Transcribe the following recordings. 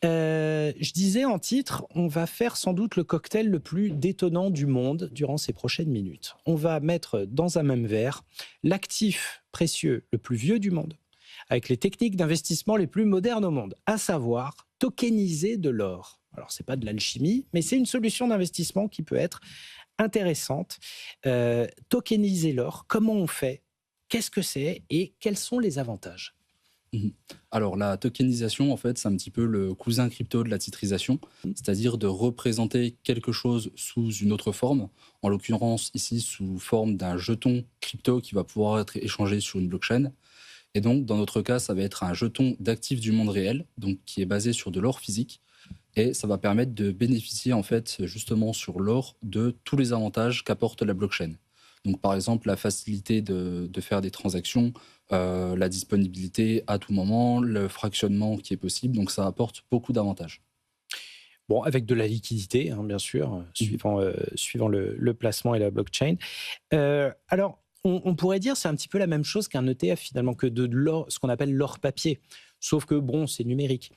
Je disais en titre, on va faire sans doute le cocktail le plus détonnant du monde durant ces prochaines minutes. On va mettre dans un même verre l'actif précieux le plus vieux du monde, avec les techniques d'investissement les plus modernes au monde, à savoir tokeniser de l'or. Alors, c'est pas de l'alchimie, mais c'est une solution d'investissement qui peut être intéressante. Tokeniser l'or, comment on fait? Qu'est-ce que c'est et quels sont les avantages? Mhm. Alors, la tokenisation, en fait, c'est un petit peu le cousin crypto de la titrisation, c'est-à-dire de représenter quelque chose sous une autre forme, en l'occurrence ici sous forme d'un jeton crypto qui va pouvoir être échangé sur une blockchain. Et donc, dans notre cas, ça va être un jeton d'actifs du monde réel, donc qui est basé sur de l'or physique, et ça va permettre de bénéficier, en fait, justement sur l'or, de tous les avantages qu'apporte la blockchain. Donc, par exemple, la facilité de faire des transactions, la disponibilité à tout moment, le fractionnement qui est possible. Donc, ça apporte beaucoup d'avantages. Bon, avec de la liquidité, hein, bien sûr, Mhm. suivant le placement et la blockchain. Alors, on pourrait dire c'est un petit peu la même chose qu'un ETF finalement, que de l'or, ce qu'on appelle l'or papier. Sauf que bon, c'est numérique.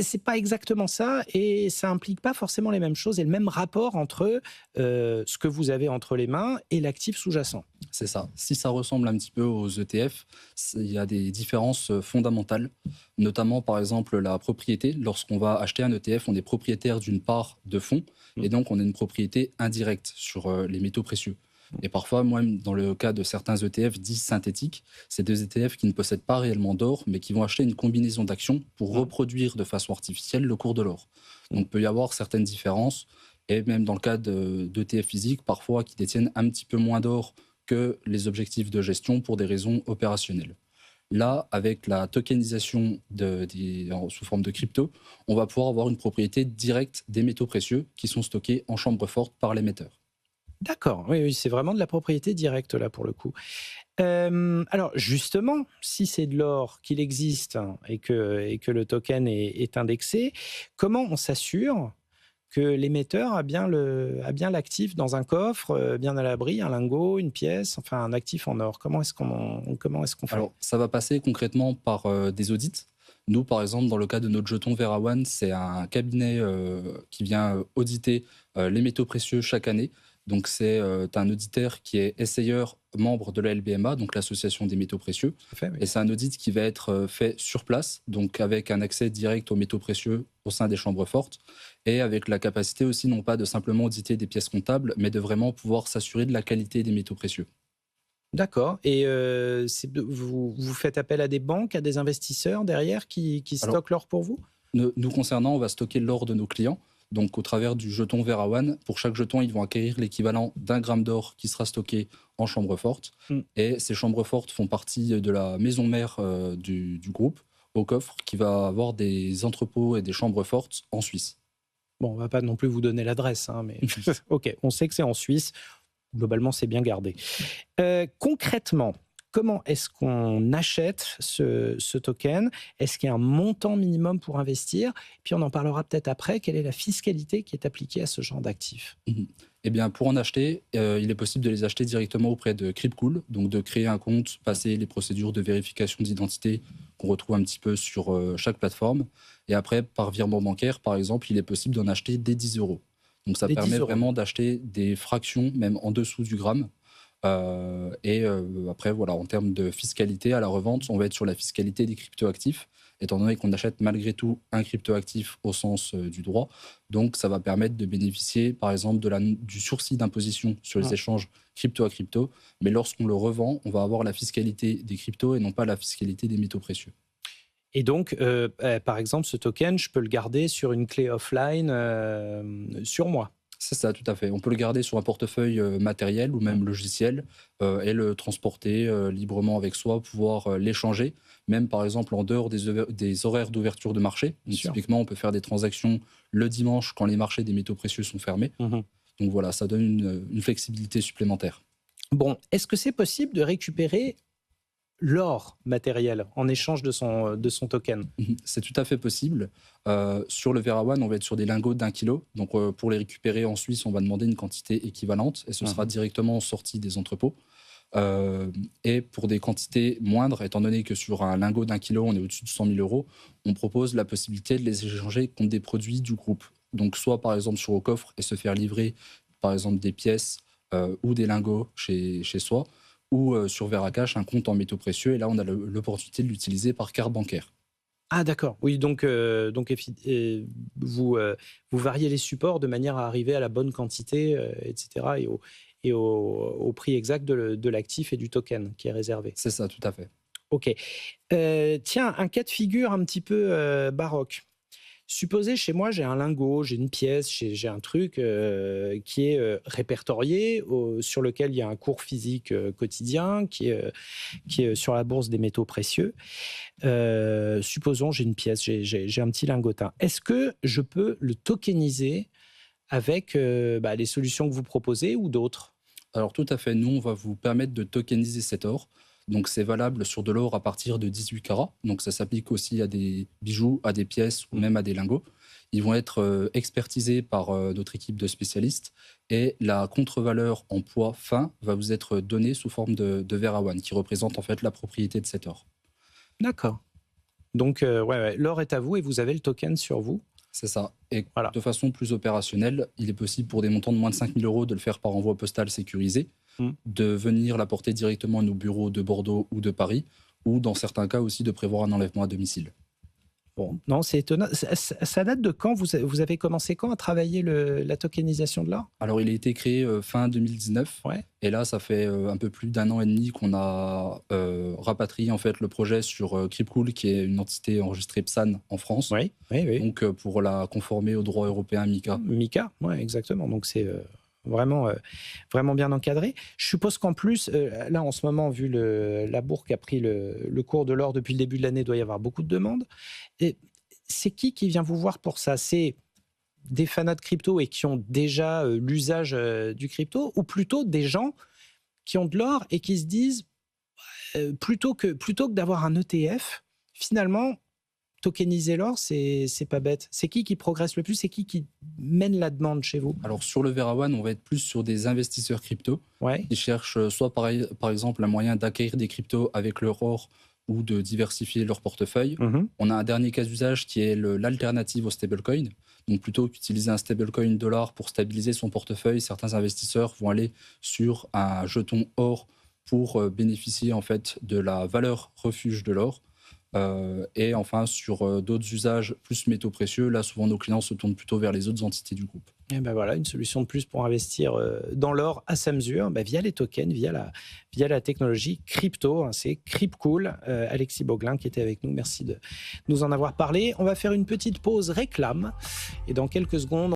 C'est pas exactement ça et ça implique pas forcément les mêmes choses et le même rapport entre ce que vous avez entre les mains et l'actif sous-jacent. C'est ça. Si ça ressemble un petit peu aux ETF, il y a des différences fondamentales, notamment par exemple la propriété. Lorsqu'on va acheter un ETF, on est propriétaire d'une part de fonds et Mm. donc on a une propriété indirecte sur les métaux précieux. Et parfois, même dans le cas de certains ETF dits synthétiques, c'est des ETF qui ne possèdent pas réellement d'or, mais qui vont acheter une combinaison d'actions pour Mm. reproduire de façon artificielle le cours de l'or. Mm. Donc, il peut y avoir certaines différences, et même dans le cas d'ETF physiques, parfois qui détiennent un petit peu moins d'or que les objectifs de gestion pour des raisons opérationnelles. Là, avec la tokenisation sous forme de crypto, on va pouvoir avoir une propriété directe des métaux précieux qui sont stockés en chambre forte par l'émetteur. D'accord, oui, oui, c'est vraiment de la propriété directe là pour le coup. Alors justement, si c'est de l'or, qu'il existe et que le token est indexé, comment on s'assure que l'émetteur a bien l'actif dans un coffre, bien à l'abri, un lingot, une pièce, enfin un actif en or? Comment est-ce qu'on fait? Alors, ça va passer concrètement par des audits. Nous, par exemple, dans le cas de notre jeton Vera One, c'est un cabinet qui vient auditer les métaux précieux chaque année. Donc, c'est un auditeur qui est essayeur membre de la LBMA, donc l'Association des métaux précieux. Tout à fait, oui. Et c'est un audit qui va être fait sur place, donc avec un accès direct aux métaux précieux au sein des chambres fortes, et avec la capacité aussi non pas de simplement auditer des pièces comptables, mais de vraiment pouvoir s'assurer de la qualité des métaux précieux. D'accord et vous faites appel à des banques, à des investisseurs derrière qui Alors, stockent l'or pour vous? nous concernant, on va stocker l'or de nos clients. Donc, au travers du jeton Vera One, pour chaque jeton, ils vont acquérir l'équivalent d'un gramme d'or qui sera stocké en chambre forte. Mmh. Et ces chambres fortes font partie de la maison mère du groupe, au coffre, qui va avoir des entrepôts et des chambres fortes en Suisse. Bon, on va pas non plus vous donner l'adresse, hein, mais OK, on sait que c'est en Suisse. Globalement, c'est bien gardé. Concrètement, comment est-ce qu'on achète ce token? Est-ce qu'il y a un montant minimum pour investir? Puis on en parlera peut-être après. Quelle est la fiscalité qui est appliquée à ce genre d'actifs? Mhm. Eh bien, pour en acheter, il est possible de les acheter directement auprès de Cryptcool, donc de créer un compte, passer les procédures de vérification d'identité qu'on retrouve un petit peu sur chaque plateforme. Et après, par virement bancaire, par exemple, il est possible d'en acheter dès 10 euros. Donc, ça Des 10 permet euros. vraiment d'acheter des fractions, même en dessous du gramme. Après, voilà, en termes de fiscalité, à la revente, on va être sur la fiscalité des cryptoactifs, étant donné qu'on achète malgré tout un cryptoactif au sens du droit. Donc, ça va permettre de bénéficier, par exemple, du sursis d'imposition sur les Mmh. échanges crypto à crypto. Mais lorsqu'on le revend, on va avoir la fiscalité des cryptos et non pas la fiscalité des métaux précieux. Et donc, par exemple, ce token, je peux le garder sur une clé offline sur moi. C'est ça, tout à fait. On peut le garder sur un portefeuille matériel ou Mmh. même logiciel et le transporter librement avec soi, pouvoir l'échanger, même par exemple en dehors des horaires d'ouverture de marché. Bien Donc, sûr. typiquement, on peut faire des transactions le dimanche quand les marchés des métaux précieux sont fermés. Mmh. Donc voilà, ça donne une flexibilité supplémentaire. Bon, est-ce que c'est possible de récupérer l'or matériel en échange de son token? Mhm. C'est tout à fait possible. Sur le Vera One, on va être sur des lingots d'1 kilo. Donc pour les récupérer en Suisse, on va demander une quantité équivalente et ce sera Mmh. directement sorti des entrepôts. Et pour des quantités moindres, étant donné que sur un lingot d'1 kilo, on est au-dessus de 100 000 euros, on propose la possibilité de les échanger contre des produits du groupe. Donc soit par exemple sur au coffre et se faire livrer par exemple des pièces ou des lingots chez soi, ou sur Veracash, un compte en métaux précieux, et là on a l'opportunité de l'utiliser par carte bancaire. Ah d'accord, oui, donc vous, vous variez les supports de manière à arriver à la bonne quantité, etc. et au prix exact de l'actif et du token qui est réservé. C'est ça, tout à fait. Ok. Tiens, un cas de figure un petit peu baroque. Supposez chez moi, j'ai un lingot, j'ai une pièce, j'ai un truc qui est répertorié, sur lequel il y a un cours physique quotidien, qui est sur la bourse des métaux précieux. Supposons, j'ai une pièce, j'ai un petit lingotin. Est-ce que je peux le tokeniser avec les solutions que vous proposez ou d'autres? Alors tout à fait, nous on va vous permettre de tokeniser cet or. Donc c'est valable sur de l'or à partir de 18 carats. Donc ça s'applique aussi à des bijoux, à des pièces ou même à des lingots. Ils vont être expertisés par notre équipe de spécialistes, et la contre-valeur en poids fin va vous être donnée sous forme de Verawan, qui représente en fait la propriété de cet or. D'accord. Donc ouais, l'or est à vous et vous avez le token sur vous. C'est ça. Et voilà. De façon plus opérationnelle, il est possible pour des montants de moins de 5 000 euros de le faire par envoi postal sécurisé, de venir l'apporter directement à nos bureaux de Bordeaux ou de Paris, ou dans certains cas aussi de prévoir un enlèvement à domicile. Bon, non, c'est étonnant. Ça date de quand? Vous avez commencé quand à travailler la tokenisation de l'or? Alors, il a été créé fin 2019. Ouais. Et là, ça fait un peu plus d'1 an et demi qu'on a rapatrié en fait, le projet sur Crypcool, qui est une entité enregistrée PSAN en France. Oui, oui, oui. Donc, pour la conformer au droit européen MiCA. MiCA, oui, exactement. Donc, c'est vraiment, vraiment bien encadré. Je suppose qu'en plus, là, en ce moment, vu la bourse qui a pris le cours de l'or depuis le début de l'année, il doit y avoir beaucoup de demandes. Et c'est qui vient vous voir pour ça? C'est des fanats de crypto et qui ont déjà l'usage du crypto, ou plutôt des gens qui ont de l'or et qui se disent, plutôt que d'avoir un ETF, finalement, tokeniser l'or, c'est pas bête. C'est qui progresse le plus? C'est qui mène la demande chez vous? Alors, sur le Verawan, on va être plus sur des investisseurs crypto qui cherchent soit par exemple un moyen d'acquérir des cryptos avec leur or ou de diversifier leur portefeuille. On a un dernier cas d'usage qui est l'alternative au stablecoin. Donc, plutôt qu'utiliser un stablecoin dollar pour stabiliser son portefeuille, certains investisseurs vont aller sur un jeton or pour bénéficier en fait de la valeur refuge de l'or. Et enfin, sur d'autres usages plus métaux précieux, là, souvent, nos clients se tournent plutôt vers les autres entités du groupe. Et ben voilà, une solution de plus pour investir dans l'or à sa mesure, via les tokens, via la technologie crypto. C'est Crypcool. Alexis Boglin qui était avec nous. Merci de nous en avoir parlé. On va faire une petite pause réclame. Et dans quelques secondes,